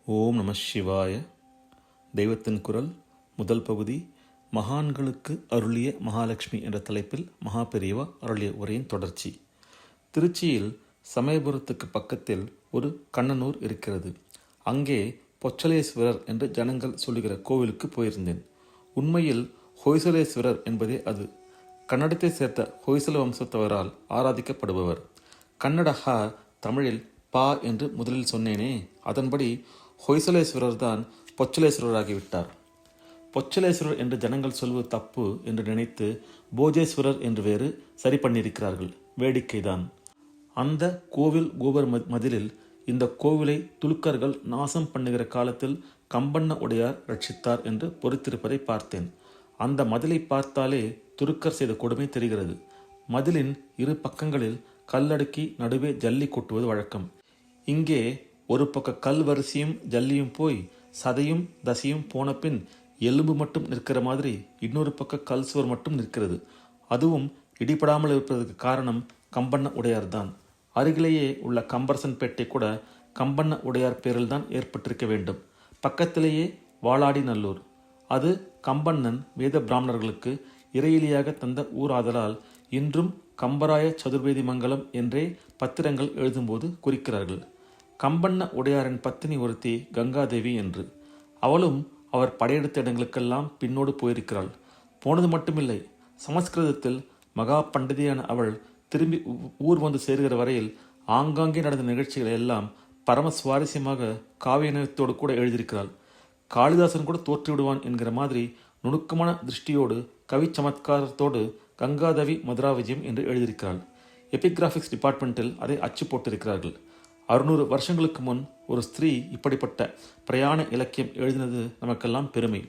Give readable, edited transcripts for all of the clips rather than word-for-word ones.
ஓம் நம சிவாய. தெய்வத்தின் குரல் முதல் பகுதி, மகான்களுக்கு அருளிய மகாலட்சுமி என்ற தலைப்பில் மகா பெரியவா அருளிய உரையின் தொடர்ச்சி. திருச்சியில் சமயபுரத்துக்கு பக்கத்தில் ஒரு கண்ணனூர் இருக்கிறது. அங்கே பொச்சலேஸ்வரர் என்று ஜனங்கள் சொல்லுகிற கோவிலுக்கு போயிருந்தேன். உண்மையில் ஹொய்சலேஸ்வரர் என்பதே அது. கன்னடத்தை சேர்த்த ஹொய்சல வம்சத்தவரால் ஆராதிக்கப்படுபவர். கன்னடஹா தமிழில் பா என்று முதலில் சொன்னேனே, அதன்படி ஹொய்சலேஸ்வரர் தான் பொச்சலேஸ்வரராகிவிட்டார். பொச்சலேஸ்வரர் என்று ஜனங்கள் சொல்வது தப்பு என்று நினைத்து போஜேஸ்வரர் என்று வேறு சரி பண்ணியிருக்கிறார்கள். வேடிக்கைதான். அந்த கோவில் கோபுர மதிலில் இந்த கோவிலை துலுக்கர்கள் நாசம் பண்ணுகிற காலத்தில் கம்பண்ண உடையார் ரட்சித்தார் என்று பொறித்திருப்பதை பார்த்தேன். அந்த மதிலை பார்த்தாலே துருக்கர் செய்த கொடுமை தெரிகிறது. மதிலின் இரு பக்கங்களில் கல்லடுக்கி நடுவே ஜல்லி கொட்டுவது வழக்கம். இங்கே ஒரு பக்க கல் வரிசையும் ஜல்லியும் போய் சதையும் தசையும் போன பின் எலும்பு மட்டும் நிற்கிற மாதிரி இன்னொரு பக்க கல் சுவர் மட்டும் நிற்கிறது. அதுவும் இடிபடாமல் இருப்பதற்கு காரணம் கம்பண்ண உடையார் தான். அருகிலேயே உள்ள கம்பரசன் பேட்டை கூட கம்பண்ண உடையார் பேரில் தான் ஏற்பட்டிருக்க வேண்டும். பக்கத்திலேயே வாளாடி நல்லூர். அது கம்பண்ணன் வேத பிராமணர்களுக்கு இறையிலியாக தந்த ஊர் ஆதலால் இன்றும் கம்பராய சதுர்வேதி மங்கலம் என்றே பத்திரங்கள் எழுதும்போது குறிக்கிறார்கள். கம்பண்ண உடையாரின் பத்தினி ஒருத்தி கங்காதேவி என்று. அவளும் அவர் படையெடுத்த இடங்களுக்கெல்லாம் பின்னோடு போயிருக்கிறாள். போனது மட்டுமில்லை, சமஸ்கிருதத்தில் மகா பண்டிதியான அவள் திரும்பி ஊர் வந்து சேருகிற வரையில் ஆங்காங்கே நடந்த நிகழ்ச்சிகளை எல்லாம் பரம சுவாரஸ்யமாக காவியநயத்தோடு கூட எழுதியிருக்கிறாள். காளிதாசன் கூட தோற்று விடுவான் என்கிற மாதிரி நுணுக்கமான திருஷ்டியோடு கவி சமத்காரத்தோடு கங்காதேவி மதுரா விஜயம் என்று எழுதியிருக்கிறாள். எபிகிராபிக்ஸ் டிபார்ட்மெண்ட்டில் அதை அச்சு போட்டிருக்கிறார்கள். 600 வருஷங்களுக்கு முன் ஒரு ஸ்திரீ இப்படிப்பட்ட பிரயாண இலக்கியம் எழுதினது நமக்கெல்லாம் பெருமை.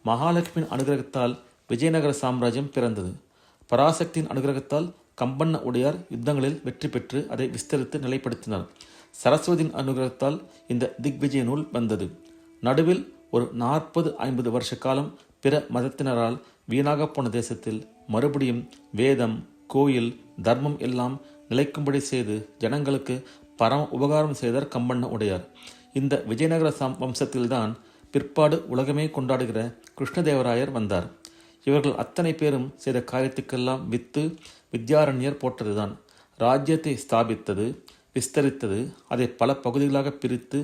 மகாலட்சுமியின் அனுகிரகத்தால் விஜயநகர சாம்ராஜ்யம் பிறந்தது. பராசக்தியின் அனுகிரகத்தால் கம்பண்ண உடையார் யுத்தங்களில் வெற்றி பெற்று அதை விஸ்தரித்து நிலைப்படுத்தினார். சரஸ்வதியின் அனுகிரகத்தால் இந்த திக்விஜய நூல் வந்தது. நடுவில் ஒரு 40-50 வருஷ காலம் பிற மதத்தினரால் வீணாக போன தேசத்தில் மறுபடியும் வேதம், கோயில், தர்மம் எல்லாம் நிலைக்கும்படி செய்து ஜனங்களுக்கு பரம உபகாரம் செய்தார் கம்பண்ண உடையார். இந்த விஜயநகர வம்சத்தில்தான் பிற்பாடு உலகமே கொண்டாடுகிற கிருஷ்ணதேவராயர் வந்தார். இவர்கள் அத்தனை பேரும் செய்த காரியத்துக்கெல்லாம் வித்து வித்யாரண்யர் போட்டதுதான். ராஜ்யத்தை ஸ்தாபித்தது, விஸ்தரித்தது, அதை பல பகுதிகளாக பிரித்து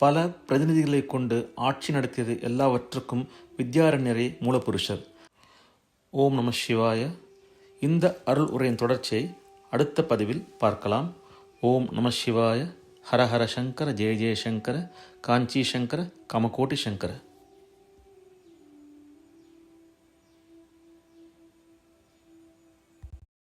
பல பிரதிநிதிகளை கொண்டு ஆட்சி நடத்தியது எல்லாவற்றுக்கும் வித்யாரண்யரே மூலபுருஷர். ஓம் நம சிவாய. இந்த அருள் உரையின் தொடர்ச்சியை அடுத்த பதிவில் பார்க்கலாம். ஓம் நம சிவாய. ஹர ஹர சங்கர, ஜெய ஜெய சங்கர, காஞ்சி சங்கர, கமகோட்டி சங்கர.